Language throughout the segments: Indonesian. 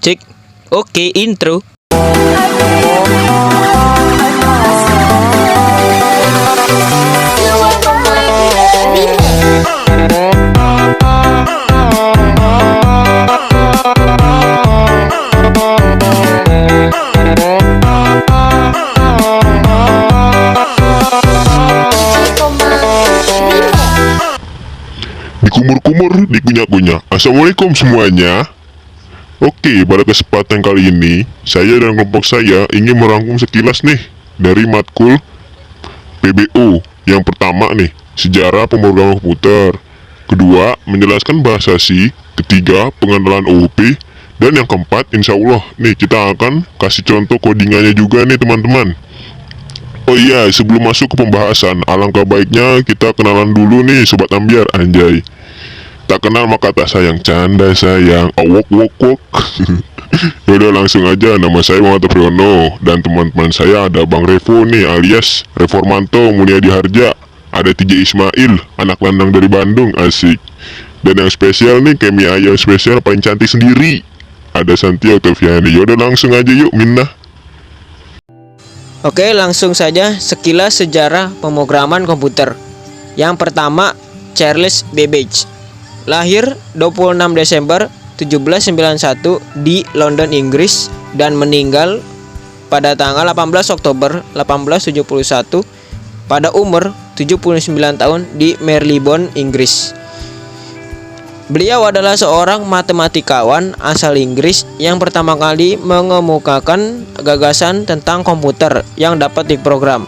Cek. Oke, intro. Dikumur-kumur, dikunyah-kunyah. Assalamualaikum semuanya. Oke, pada kesempatan kali ini, saya dan kelompok saya ingin merangkum sekilas nih dari matkul PBU. Yang pertama nih, sejarah pemrograman komputer. Kedua, menjelaskan bahasa C. Ketiga, pengenalan OOP. Dan yang keempat, insya Allah nih kita akan kasih contoh codingannya juga nih teman-teman. Oh iya, sebelum masuk ke pembahasan, alangkah baiknya kita kenalan dulu nih Sobat Ambiar, anjay. Tak kenal maka tak sayang, canda sayang, awok wok wok. Yaudah langsung aja, nama saya Muhammad Priyono. Dan teman-teman saya ada Bang Revo nih alias Reformanto Mulyadi Harja. Ada TJ Ismail, anak landang dari Bandung, asik. Dan yang spesial nih, Kemi Ayah spesial paling cantik sendiri. Ada Santi Oktaviani. Yaudah langsung aja yuk, Minna. Oke, langsung saja sekilas sejarah pemrograman komputer. Yang pertama, Charles Babbage. Lahir 26 Desember 1791 di London, Inggris, dan meninggal pada tanggal 18 Oktober 1871 pada umur 79 tahun di Marylebone, Inggris. Beliau adalah seorang matematikawan asal Inggris yang pertama kali mengemukakan gagasan tentang komputer yang dapat diprogram.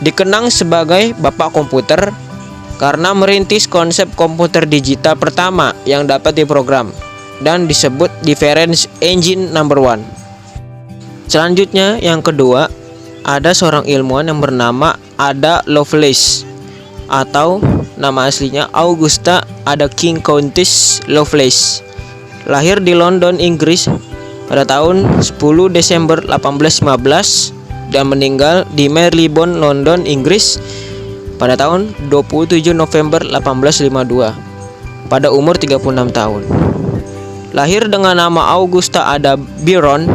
Dikenang sebagai Bapak Komputer karena merintis konsep komputer digital pertama yang dapat diprogram dan disebut Difference Engine No. 1. Selanjutnya yang kedua, ada seorang ilmuwan yang bernama Ada Lovelace atau nama aslinya Augusta Ada King Countess Lovelace. Lahir di London, Inggris pada tahun 10 Desember 1815 dan meninggal di Marylebone, London, Inggris pada tahun 27 November 1852 pada umur 36 tahun. Lahir dengan nama Augusta Ada Byron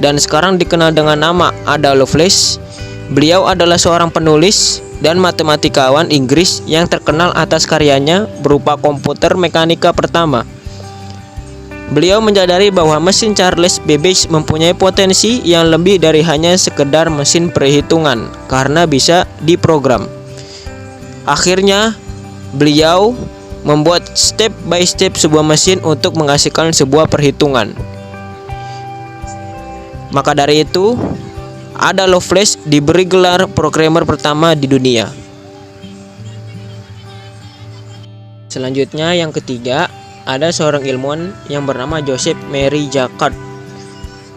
dan sekarang dikenal dengan nama Ada Lovelace. Beliau adalah seorang penulis dan matematikawan Inggris yang terkenal atas karyanya berupa komputer mekanika pertama. Beliau menyadari bahwa mesin Charles Babbage mempunyai potensi yang lebih dari hanya sekedar mesin perhitungan karena bisa diprogram. Akhirnya, beliau membuat step by step sebuah mesin untuk menghasilkan sebuah perhitungan. Maka dari itu, Ada Lovelace diberi gelar programmer pertama di dunia. Selanjutnya yang ketiga, ada seorang ilmuwan yang bernama Joseph Mary Jacquard.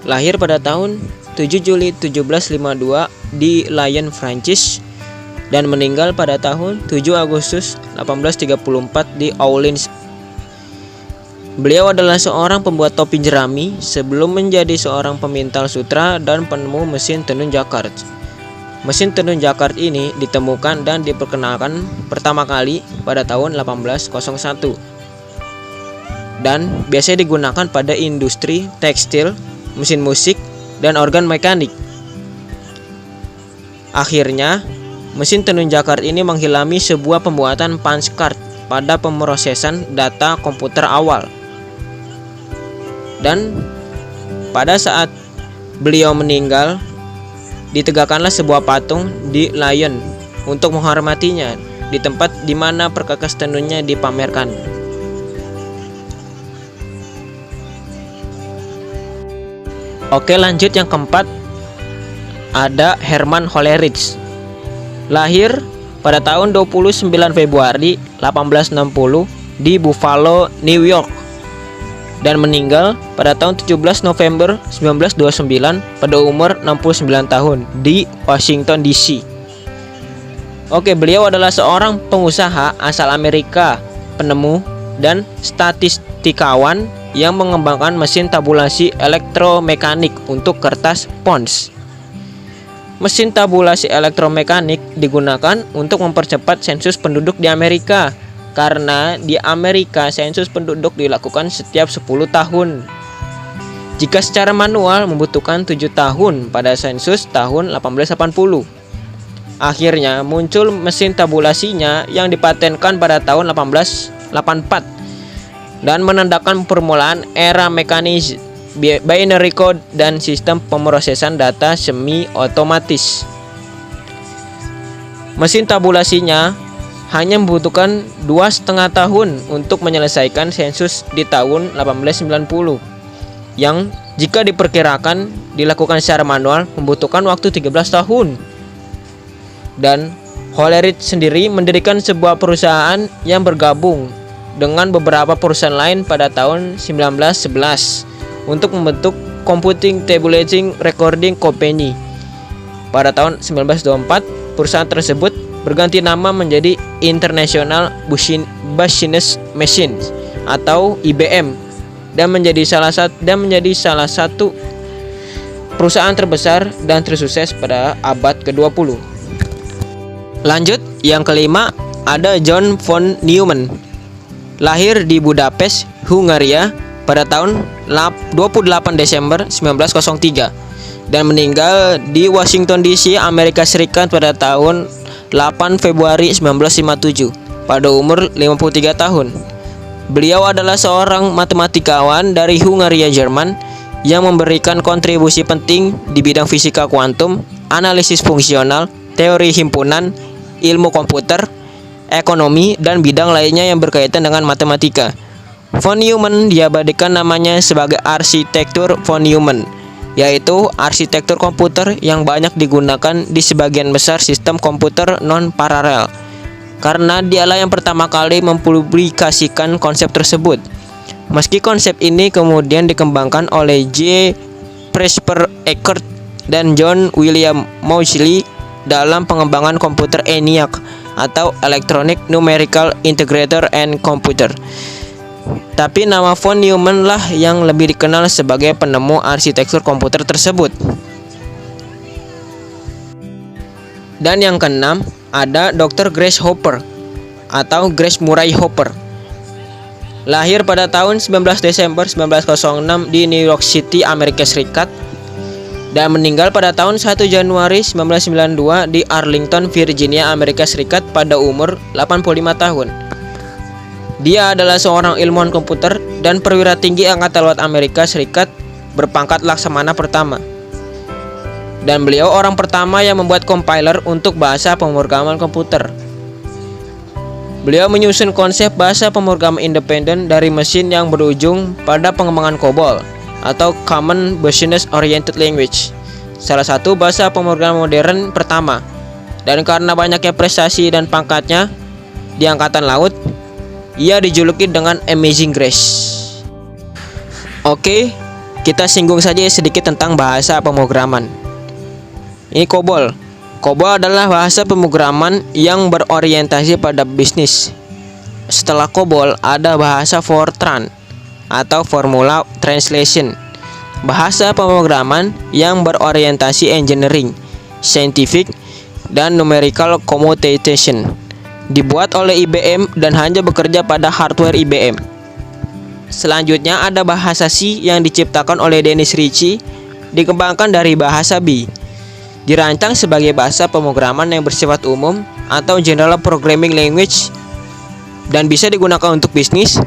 Lahir pada tahun 7 Juli 1752 di Lyon, Prancis, dan meninggal pada tahun 7 Agustus 1834 di Oullins. Beliau adalah seorang pembuat topi jerami sebelum menjadi seorang pemintal sutra dan penemu mesin tenun Jacquard. Mesin tenun Jacquard ini ditemukan dan diperkenalkan pertama kali pada tahun 1801 dan biasanya digunakan pada industri tekstil, mesin musik, dan organ mekanik. Akhirnya, mesin tenun Jacquard ini menghilami sebuah pembuatan punch card pada pemrosesan data komputer awal. Dan pada saat beliau meninggal, ditegakkanlah sebuah patung di Lyon untuk menghormatinya di tempat di mana perkakas tenunnya dipamerkan. Oke, lanjut yang keempat, ada Herman Hollerith. Lahir pada tahun 29 Februari 1860 di Buffalo, New York, dan meninggal pada tahun 17 November 1929 pada umur 69 tahun di Washington DC. Oke, beliau adalah seorang pengusaha asal Amerika, penemu dan statistikawan yang mengembangkan mesin tabulasi elektromekanik untuk kertas pons. Mesin tabulasi elektromekanik digunakan untuk mempercepat sensus penduduk di Amerika, karena di Amerika sensus penduduk dilakukan setiap 10 tahun. jika secara manual membutuhkan 7 tahun pada sensus tahun 1880. Akhirnya muncul mesin tabulasinya yang dipatenkan pada tahun 1884 dan menandakan permulaan era mekanis, binary code, dan sistem pemrosesan data semi otomatis. Mesin tabulasinya hanya membutuhkan 2,5 tahun untuk menyelesaikan sensus di tahun 1890, yang jika diperkirakan dilakukan secara manual membutuhkan waktu 13 tahun. Dan Hollerith sendiri mendirikan sebuah perusahaan yang bergabung dengan beberapa perusahaan lain pada tahun 1911 untuk membentuk Computing Tabulating Recording Company. Pada tahun 1924, perusahaan tersebut berganti nama menjadi International Business Machines atau IBM dan menjadi salah satu perusahaan terbesar dan tersukses pada abad ke-20. Lanjut, yang kelima ada John von Neumann. Lahir di Budapest, Hungaria pada tahun 28 Desember 1903 dan meninggal di Washington DC, Amerika Serikat pada tahun 8 Februari 1957 pada umur 53 tahun. Beliau adalah seorang matematikawan dari Hungaria, Jerman, yang memberikan kontribusi penting di bidang fisika kuantum, analisis fungsional, teori himpunan, ilmu komputer, ekonomi, dan bidang lainnya yang berkaitan dengan matematika. Von Neumann diabadikan namanya sebagai arsitektur von Neumann, yaitu arsitektur komputer yang banyak digunakan di sebagian besar sistem komputer non-paralel, karena dialah yang pertama kali mempublikasikan konsep tersebut. Meski konsep ini kemudian dikembangkan oleh J. Presper Eckert dan John William Moseley dalam pengembangan komputer ENIAC atau Electronic Numerical Integrator and Computer. Tapi nama von Neumann lah yang lebih dikenal sebagai penemu arsitektur komputer tersebut. Dan yang keenam ada Dr. Grace Hopper atau Grace Murray Hopper. Lahir pada tahun 19 Desember 1906 di New York City, Amerika Serikat, dan meninggal pada tahun 1 Januari 1992 di Arlington, Virginia, Amerika Serikat pada umur 85 tahun. Dia adalah seorang ilmuwan komputer dan perwira tinggi Angkatan Laut Amerika Serikat berpangkat Laksamana pertama. Dan beliau orang pertama yang membuat compiler untuk bahasa pemrograman komputer. Beliau menyusun konsep bahasa pemrograman independen dari mesin yang berujung pada pengembangan COBOL atau Common Business Oriented Language, salah satu bahasa pemrograman modern pertama. Dan karena banyaknya prestasi dan pangkatnya di Angkatan Laut, ia dijuluki dengan Amazing Grace. Oke, kita singgung saja sedikit tentang bahasa pemrograman. Ini COBOL. COBOL adalah bahasa pemrograman yang berorientasi pada bisnis. Setelah COBOL ada bahasa Fortran atau Formula Translation, bahasa pemrograman yang berorientasi engineering, scientific, dan numerical computation. Dibuat oleh IBM dan hanya bekerja pada hardware IBM. Selanjutnya ada bahasa C yang diciptakan oleh Dennis Ritchie, dikembangkan dari bahasa B. Dirancang sebagai bahasa pemrograman yang bersifat umum atau general programming language dan bisa digunakan untuk bisnis,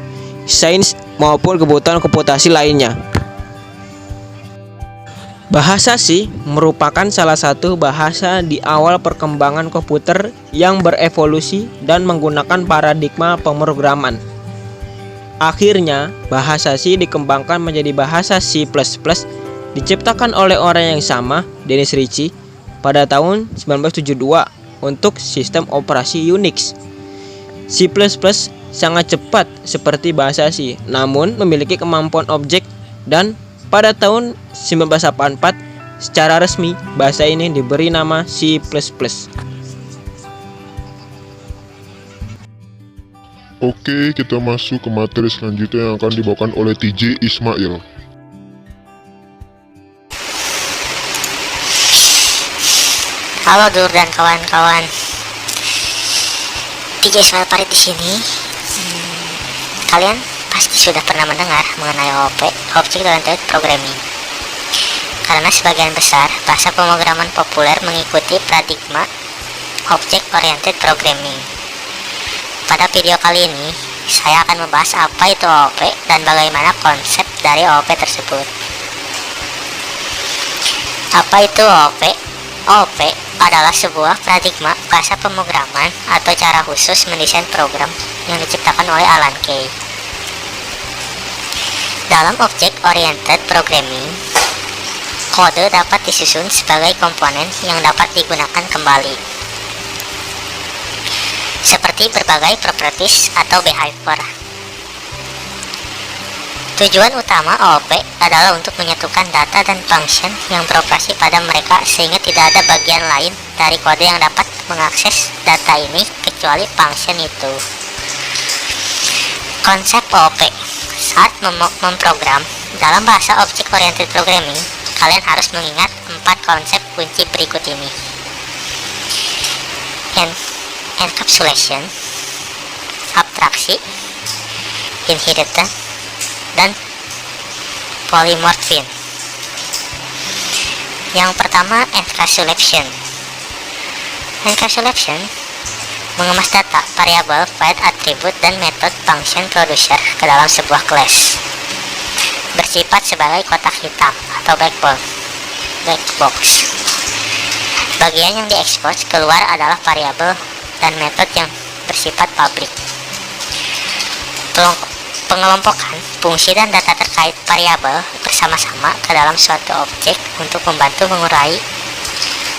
sains, maupun kebutuhan komputasi lainnya. Bahasa C merupakan salah satu bahasa di awal perkembangan komputer yang berevolusi dan menggunakan paradigma pemrograman. Akhirnya, bahasa C dikembangkan menjadi bahasa C++, diciptakan oleh orang yang sama, Dennis Ritchie, pada tahun 1972 untuk sistem operasi Unix. C++ sangat cepat seperti bahasa C, namun memiliki kemampuan objek, dan pada tahun 1984 secara resmi bahasa ini diberi nama C++. Oke, kita masuk ke materi selanjutnya yang akan dibawakan oleh TJ Ismail. Halo Dur dan kawan-kawan, TJ Ismail Farid di sini. Kalian pasti sudah pernah mendengar mengenai OOP, Object Oriented Programming. Karena sebagian besar bahasa pemrograman populer mengikuti paradigma Object Oriented Programming. Pada video kali ini, saya akan membahas apa itu OOP dan bagaimana konsep dari OOP tersebut. Apa itu OOP? OOP adalah sebuah paradigma bahasa pemrograman atau cara khusus mendesain program yang diciptakan oleh Alan Kay. Dalam Object Oriented Programming, kode dapat disusun sebagai komponen yang dapat digunakan kembali, seperti berbagai properties atau behavior. Tujuan utama OOP adalah untuk menyatukan data dan function yang beroperasi pada mereka sehingga tidak ada bagian lain dari kode yang dapat mengakses data ini kecuali function itu. Konsep OOP. Saat memprogram dalam bahasa Object Oriented Programming, kalian harus mengingat 4 konsep kunci berikut ini. Encapsulation, abstraksi, inheritance, dan polymorphism. Yang pertama, encapsulation. Encapsulation mengemas data, variabel, file, atribut, dan metode function producer ke dalam sebuah kelas, bersifat sebagai kotak hitam atau black box. Bagian yang diekspos keluar adalah variabel dan metode yang bersifat public. Pengelompokan fungsi dan data terkait variabel bersama-sama ke dalam suatu objek untuk membantu mengurai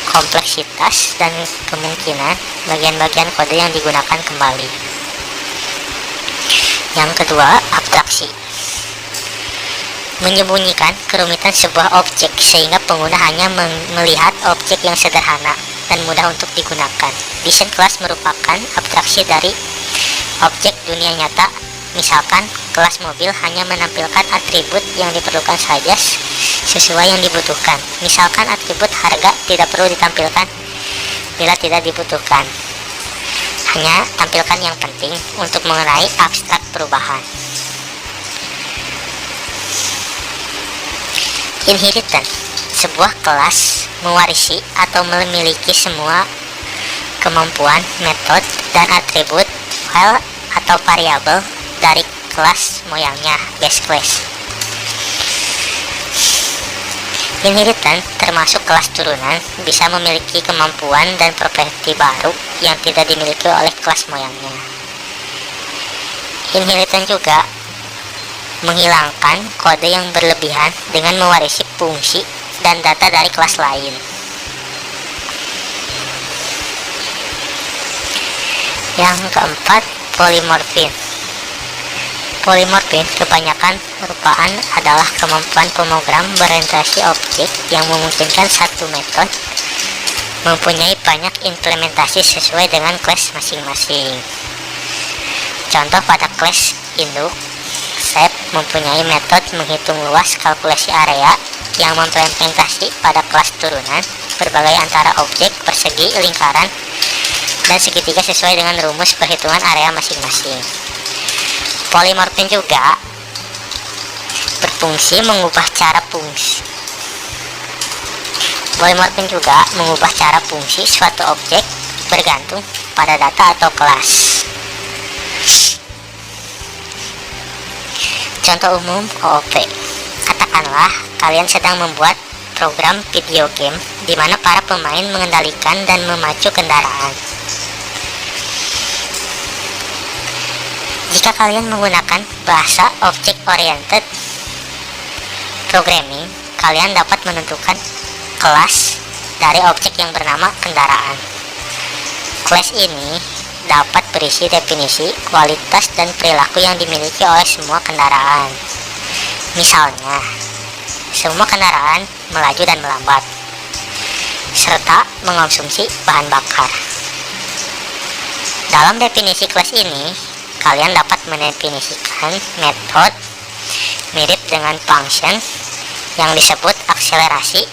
kompleksitas dan kemungkinan bagian-bagian kode yang digunakan kembali. Yang kedua, abstraksi. Menyembunyikan kerumitan sebuah objek sehingga pengguna hanya melihat objek yang sederhana dan mudah untuk digunakan. Desain kelas merupakan abstraksi dari objek dunia nyata. Misalkan, kelas mobil hanya menampilkan atribut yang diperlukan saja sesuai yang dibutuhkan. Misalkan atribut harga tidak perlu ditampilkan bila tidak dibutuhkan. Hanya tampilkan yang penting untuk mengenai abstrak perubahan. Inheritance. Sebuah kelas mewarisi atau memiliki semua kemampuan, metode, dan atribut file atau variabel dari kelas moyangnya, base class. Inheritance termasuk kelas turunan, bisa memiliki kemampuan dan properti baru yang tidak dimiliki oleh kelas moyangnya. Inheritance juga menghilangkan kode yang berlebihan dengan mewarisi fungsi dan data dari kelas lain. Yang keempat, polymorphism. Polymorphism kebanyakan merupakan adalah kemampuan pemrogram berorientasi objek yang memungkinkan satu metode mempunyai banyak implementasi sesuai dengan kelas masing-masing. Contoh pada kelas induk, shape mempunyai metode menghitung luas kalkulasi area yang mengimplementasi pada kelas turunan berbagai antara objek, persegi, lingkaran, dan segitiga sesuai dengan rumus perhitungan area masing-masing. Polymorphism juga berfungsi mengubah cara fungsi. Polymorphism juga mengubah cara fungsi suatu objek bergantung pada data atau kelas. Contoh umum OOP. Katakanlah kalian sedang membuat program video game di mana para pemain mengendalikan dan memacu kendaraan. Jika kalian menggunakan bahasa Object Oriented Programming, kalian dapat menentukan kelas dari objek yang bernama kendaraan. Kelas ini dapat berisi definisi, kualitas, dan perilaku yang dimiliki oleh semua kendaraan. Misalnya, semua kendaraan melaju dan melambat, serta mengonsumsi bahan bakar. Dalam definisi kelas ini, kalian dapat mendefinisikan metode mirip dengan function yang disebut akselerasi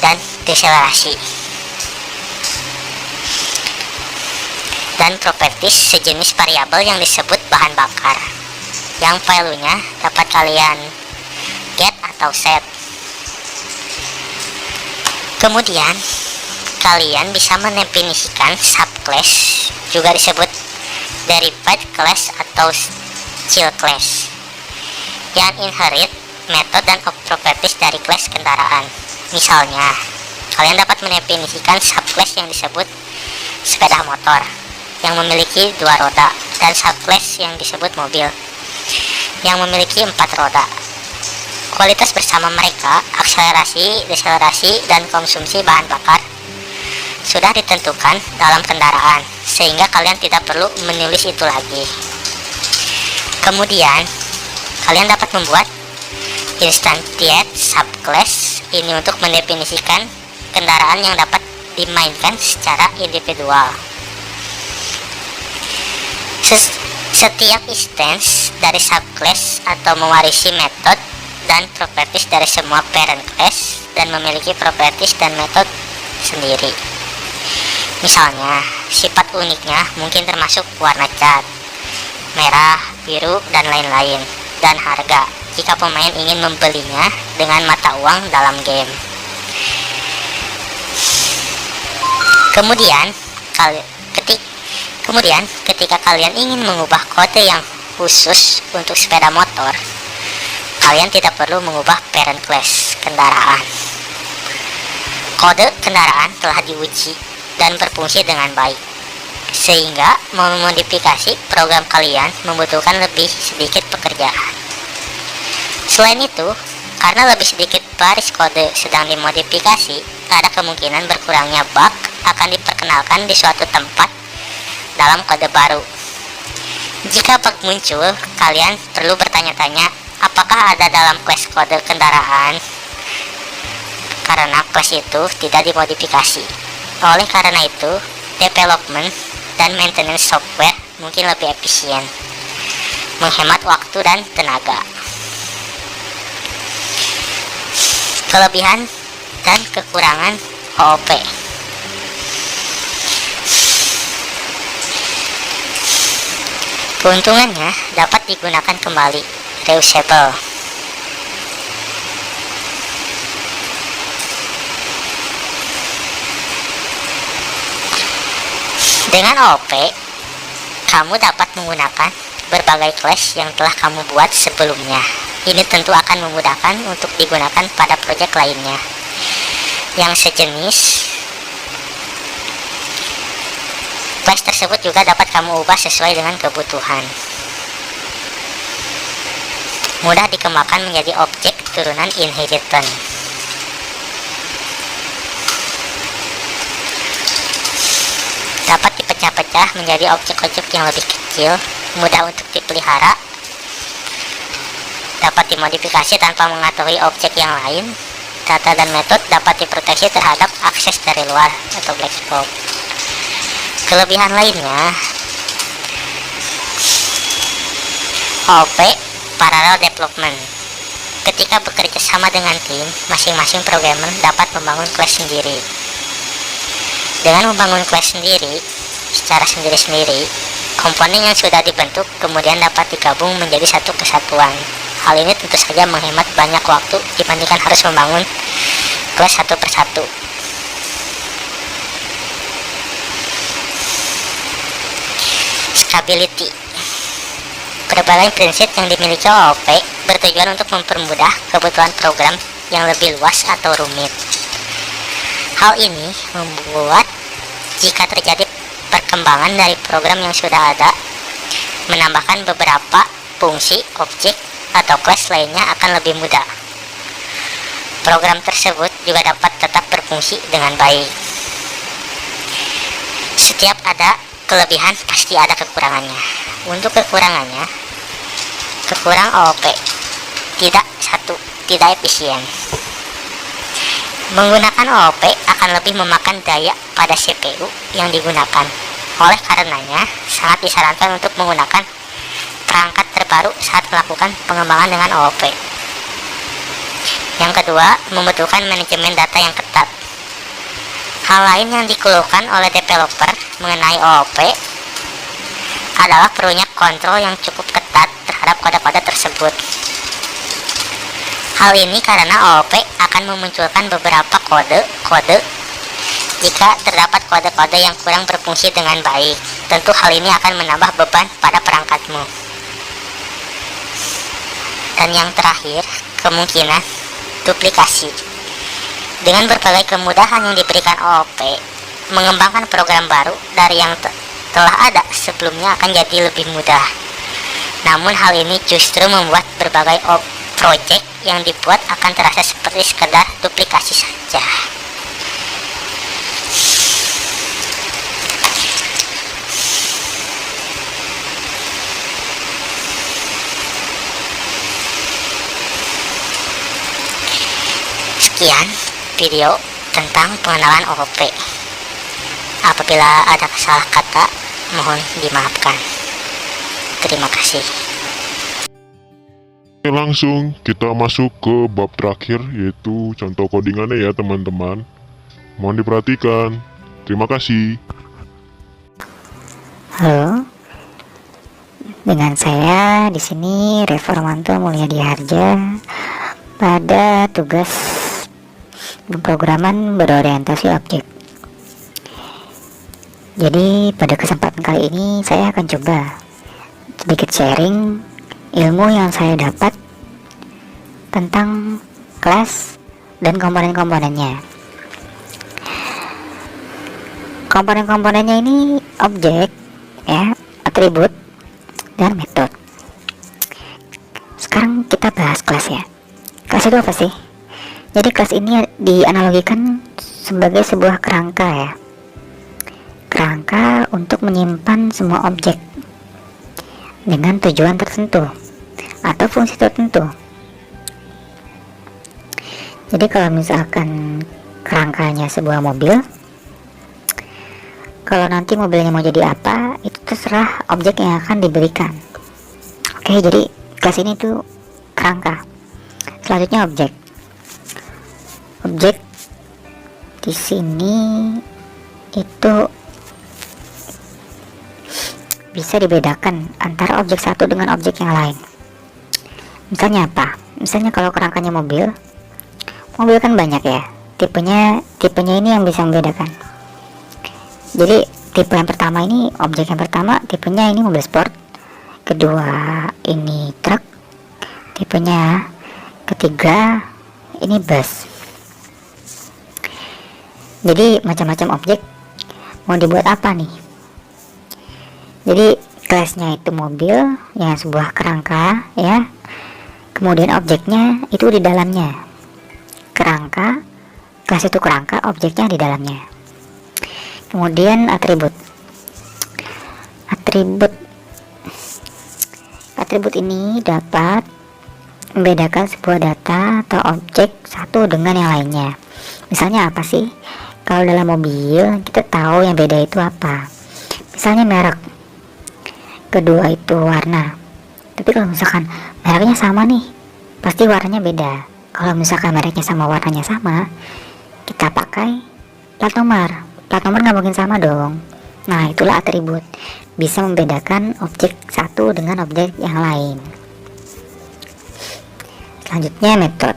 dan deselerasi, dan properties sejenis variabel yang disebut bahan bakar. yang value-nya dapat kalian get atau set. Kemudian kalian bisa mendefinisikan subclass, juga disebut derived class atau child class, yang inherit metode dan properties dari kelas kendaraan. Misalnya, kalian dapat mendefinisikan subclass yang disebut sepeda motor yang memiliki 2 roda, dan subclass yang disebut mobil yang memiliki 4 roda. Kualitas bersama mereka, akselerasi, deselerasi, dan konsumsi bahan bakar sudah ditentukan dalam kendaraan, sehingga kalian tidak perlu menulis itu lagi. Kemudian, kalian dapat membuat instantiate subclass ini untuk mendefinisikan kendaraan yang dapat dimainkan secara individual. Setiap instance dari subclass atau mewarisi metode dan properties dari semua parent class dan memiliki properties dan metode sendiri. Misalnya, sifat uniknya mungkin termasuk warna cat, merah, biru, dan lain-lain, dan harga jika pemain ingin membelinya dengan mata uang dalam game. Kemudian, ketika kalian ingin mengubah kode yang khusus untuk sepeda motor, kalian tidak perlu mengubah parent class kendaraan. Kode kendaraan telah diuji dan berfungsi dengan baik, sehingga memodifikasi program kalian membutuhkan lebih sedikit pekerjaan. Selain itu, karena lebih sedikit baris kode sedang dimodifikasi, ada kemungkinan berkurangnya bug akan diperkenalkan di suatu tempat dalam kode baru. Jika bug muncul, kalian perlu bertanya-tanya apakah ada dalam class kode kendaraan, karena class itu tidak dimodifikasi. Oleh karena itu, development dan maintenance software mungkin lebih efisien, menghemat waktu dan tenaga. Kelebihan dan kekurangan OOP. Keuntungannya dapat digunakan kembali, reusable. Dengan OOP, kamu dapat menggunakan berbagai class yang telah kamu buat sebelumnya. Ini tentu akan memudahkan untuk digunakan pada proyek lainnya yang sejenis. Class tersebut juga dapat kamu ubah sesuai dengan kebutuhan. Mudah dikembangkan menjadi objek turunan inheritance. Dapat dipecah-pecah menjadi objek-objek yang lebih kecil, mudah untuk dipelihara, dapat dimodifikasi tanpa mengetahui objek yang lain. Data dan metode dapat diproteksi terhadap akses dari luar atau black box. Kelebihan lainnya, OOP Parallel Development. Ketika bekerja sama dengan tim, masing-masing programmer dapat membangun kelas sendiri. Dengan membangun kelas sendiri secara sendiri-sendiri, komponen yang sudah dibentuk kemudian dapat digabung menjadi satu kesatuan. Hal ini tentu saja menghemat banyak waktu dibandingkan harus membangun kelas satu persatu. Stability. Berbagai prinsip yang dimiliki OOP bertujuan untuk mempermudah kebutuhan program yang lebih luas atau rumit. Hal ini membuat jika terjadi perkembangan dari program yang sudah ada, menambahkan beberapa fungsi, objek, atau kelas lainnya akan lebih mudah. Program tersebut juga dapat tetap berfungsi dengan baik. Setiap ada kelebihan pasti ada kekurangannya. Untuk kekurangannya, kekurang OOP tidak efisien. Menggunakan OOP akan lebih memakan daya pada CPU yang digunakan. Oleh karenanya, sangat disarankan untuk menggunakan perangkat terbaru saat melakukan pengembangan dengan OOP. Yang kedua, membutuhkan manajemen data yang ketat. Hal lain yang dikeluhkan oleh developer mengenai OOP adalah perlunya kontrol yang cukup ketat terhadap terhadap kode-kode tersebut. Hal ini karena OOP akan memunculkan beberapa kode-kode jika terdapat kode-kode yang kurang berfungsi dengan baik. Tentu hal ini akan menambah beban pada perangkatmu. Dan yang terakhir, kemungkinan duplikasi. Dengan berbagai kemudahan yang diberikan OOP, mengembangkan program baru dari yang telah ada sebelumnya akan jadi lebih mudah. Namun hal ini justru membuat berbagai project yang dibuat akan terasa seperti sekedar duplikasi saja. Sekian video tentang pengenalan OOP. Apabila ada salah kata, mohon dimaafkan. Terima kasih. Oke, langsung kita masuk ke bab terakhir, yaitu contoh codingannya ya teman-teman. Mohon diperhatikan. Terima kasih. Halo, dengan saya di sini Reformanto Mulyadi Harja pada tugas pemrograman berorientasi objek. Jadi pada kesempatan kali ini saya akan coba sedikit sharing ilmu yang saya dapat tentang kelas dan komponen-komponennya. Komponen-komponennya ini objek, ya, atribut, dan metode. Sekarang kita bahas kelas ya. Kelas itu apa sih? Jadi kelas ini dianalogikan sebagai sebuah kerangka ya. Kerangka untuk menyimpan semua objek dengan tujuan tertentu atau fungsi tertentu. Jadi kalau misalkan kerangkanya sebuah mobil, kalau nanti mobilnya mau jadi apa, itu terserah objek yang akan diberikan. Oke, jadi kelas ini tuh kerangka. Selanjutnya objek. Objek di sini itu bisa dibedakan antara objek satu dengan objek yang lain. Misalnya apa? Misalnya kalau kerangkanya mobil kan banyak ya. Tipenya ini yang bisa membedakan. Jadi tipe yang pertama ini, objek yang pertama tipenya ini mobil sport. Kedua ini truk. Tipenya ketiga ini bus. Jadi macam-macam objek mau dibuat apa nih? Jadi kelasnya itu mobil, ya, sebuah kerangka ya. Kemudian objeknya itu di dalamnya. Kerangka, kelas itu kerangka, objeknya di dalamnya. Kemudian atribut. Atribut ini dapat membedakan sebuah data atau objek satu dengan yang lainnya. Misalnya apa sih? Kalau dalam mobil kita tahu yang beda itu apa. Misalnya merek. Kedua itu warna. Tapi kalau misalkan mereknya sama nih, pasti warnanya beda. Kalau misalkan mereknya sama warnanya sama, kita pakai plat nomor. Plat nomor nggak mungkin sama dong. Nah, itulah atribut. Bisa membedakan objek satu dengan objek yang lain. Selanjutnya metode.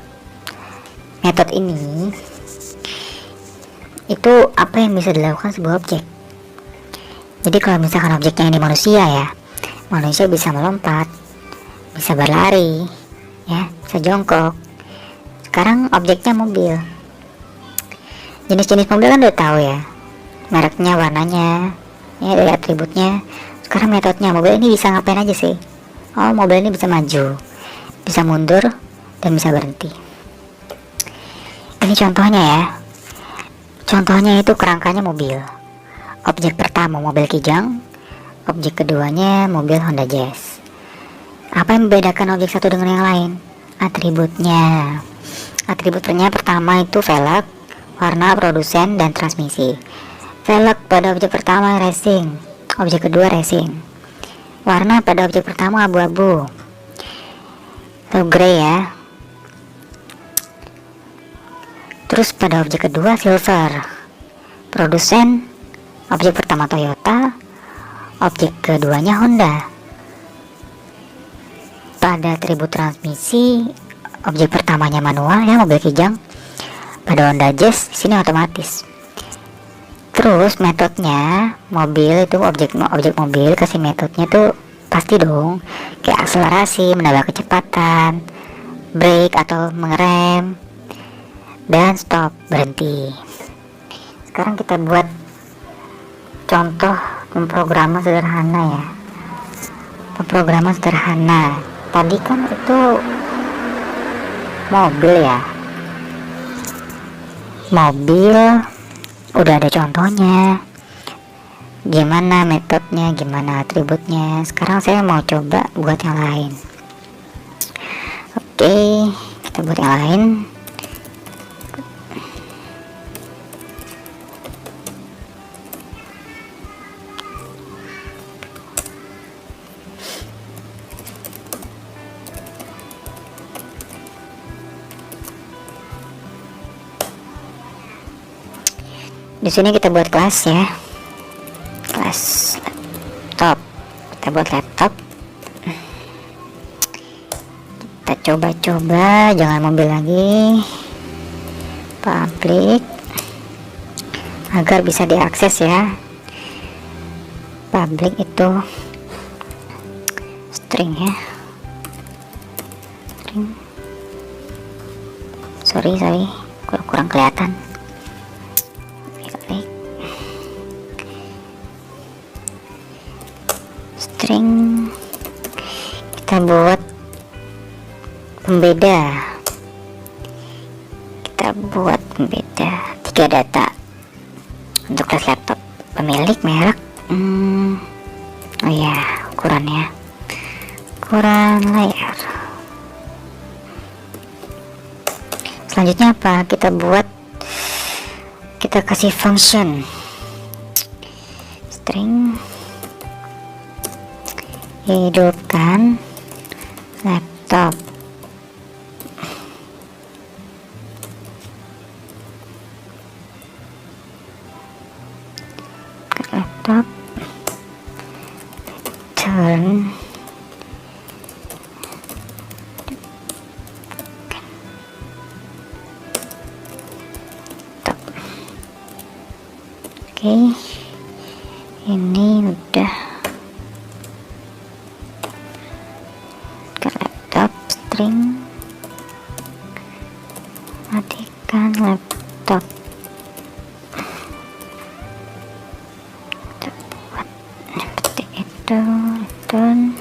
Metode ini itu apa yang bisa dilakukan sebuah objek. Jadi kalau misalkan objeknya ini manusia ya, manusia bisa melompat, bisa berlari, ya, bisa jongkok. Sekarang objeknya mobil. Jenis-jenis mobil kan udah tahu ya, mereknya, warnanya, ya, dari atributnya. Sekarang metodenya, mobil ini bisa ngapain aja sih? Oh, mobil ini bisa maju, bisa mundur, dan bisa berhenti. Ini contohnya ya. Contohnya itu kerangkanya mobil. Objek pertama mobil Kijang, objek keduanya mobil Honda Jazz. Apa yang membedakan objek satu dengan yang lain? Atributnya. Atributnya pertama itu velg, warna, produsen, dan transmisi. Velg pada objek pertama racing, objek kedua racing. Warna pada objek pertama abu-abu atau grey ya. Terus pada objek kedua silver. Produsen, objek pertama Toyota, objek keduanya Honda. Pada atribut transmisi, objek pertamanya manual ya, mobil kijang. Pada Honda Jazz di sini otomatis. Terus metodenya mobil itu objek mobil, kasih metodenya tuh pasti dong kayak akselerasi, menambah kecepatan, brake atau mengerem, dan stop, berhenti. Sekarang kita buat contoh pemrograman sederhana ya. Pemrograman sederhana. Tadi kan itu mobil ya. Mobil udah ada contohnya. Gimana metodenya, gimana atributnya. Sekarang saya mau coba buat yang lain. Oke, kita buat yang lain. Di sini kita buat kelas ya, kelas laptop. Kita buat laptop. Kita coba-coba, jangan mobil lagi. Public, agar bisa diakses ya. Public itu string ya. String. Sorry, kurang kelihatan. String, kita buat pembeda. Kita buat pembeda 3 data untuk kelas laptop. Pemilik, merek, oh ya, ukurannya, ukuran layar. Selanjutnya apa? Kita kasih function string, hidupkan laptop. Laptop, turn laptop. Oke, ini udah ke laptop. String, matikan laptop. Seperti itu. Dan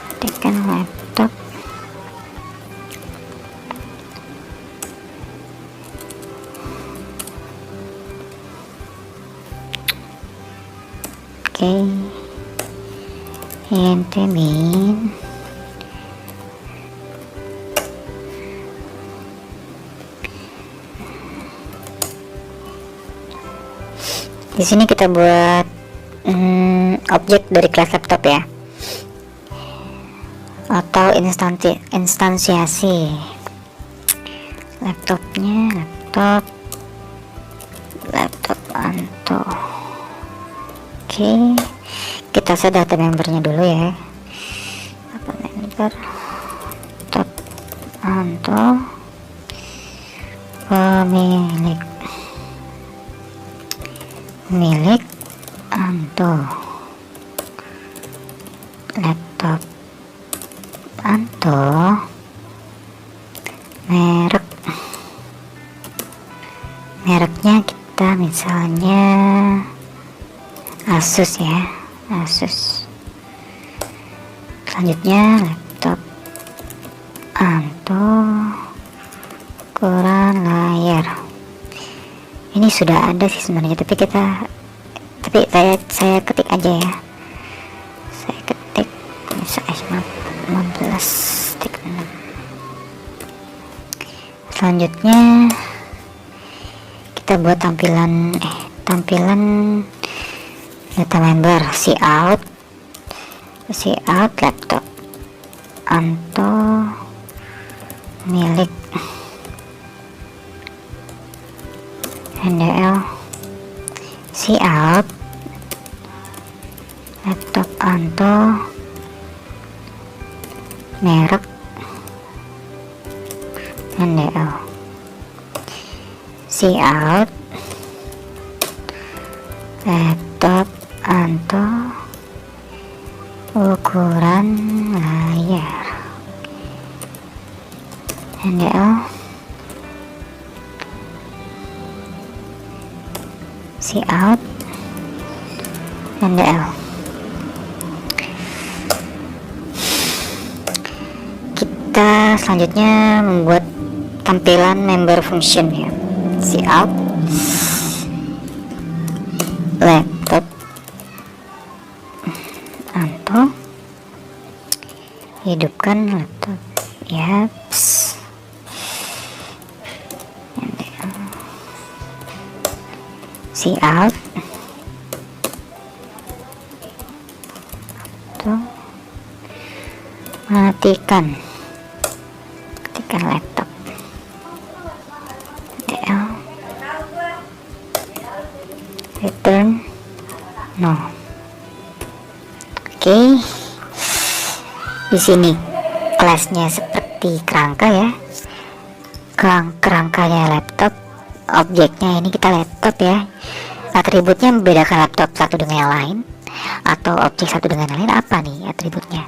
matikan laptop. Oke, enter min. Di sini kita buat objek dari kelas laptop ya, atau instansiasi laptopnya, laptop Anto. Oke, kita set data membernya dulu ya. Apa member? Laptop Anto, pemilik Anto, laptop Anto, mereknya kita misalnya Asus ya, Asus. Selanjutnya laptop Anto, ukuran layar. Ini sudah ada sih sebenarnya, tapi saya ketik aja ya. Saya ketik misalnya 15.6. Selanjutnya kita buat tampilan data member, cout laptop Anto, milik handle, cout Anto, merek NDL, see out, laptop Anto, ukuran layar NDL, see out, NDL. Kita selanjutnya membuat tampilan member function ya. See out, laptop Anto, hidupkan laptop, yaps, see out, Anto, matikan laptop, DL, return no. Oke, di sini kelasnya seperti kerangka ya, kerangkanya laptop, objeknya ini kita laptop ya, atributnya membedakan laptop satu dengan yang lain atau objek satu dengan yang lain apa nih atributnya.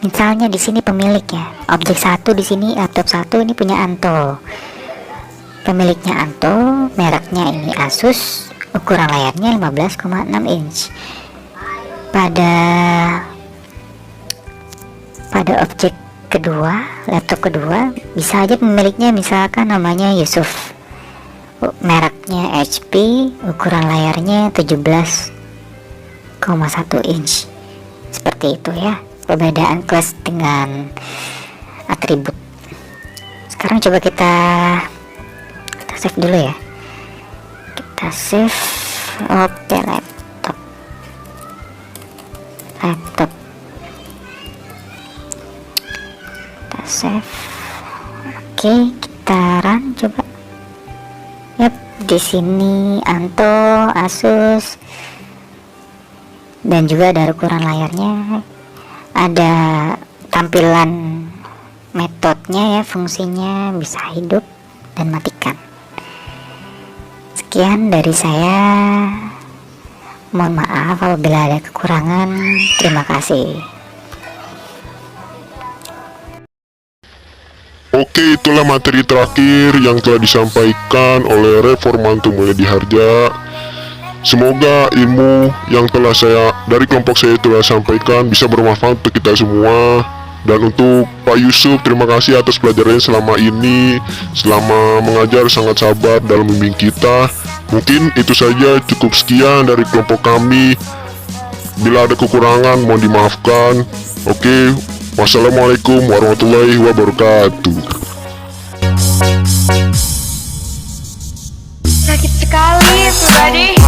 Misalnya di sini pemiliknya, objek satu di sini laptop satu ini punya Anto, pemiliknya Anto, mereknya ini Asus, ukuran layarnya 15,6 inch. Pada objek kedua, laptop kedua, bisa aja pemiliknya misalkan namanya Yusuf, mereknya HP, ukuran layarnya 17,1 inch. Seperti itu ya, perbedaan kelas dengan atribut. Sekarang coba kita save dulu ya, kita save. Oke, laptop kita save. Oke, kita run coba. Yap, di sini Anto, Asus, dan juga ada ukuran layarnya, ada tampilan metodenya ya, fungsinya bisa hidup dan matikan. Sekian dari saya, mohon maaf apabila ada kekurangan. Terima kasih. Oke, itulah materi terakhir yang telah disampaikan oleh Reformanto Mulyadi Harja. Semoga ilmu yang telah saya dari kelompok saya telah sampaikan bisa bermanfaat untuk kita semua. Dan untuk Pak Yusuf, terima kasih atas pelajarannya selama ini, selama mengajar sangat sabar dalam membimbing kita. Mungkin itu saja, cukup sekian dari kelompok kami. Bila ada kekurangan mohon dimaafkan. Oke, wassalamualaikum warahmatullahi wabarakatuh. Sakit sekali, pribadi.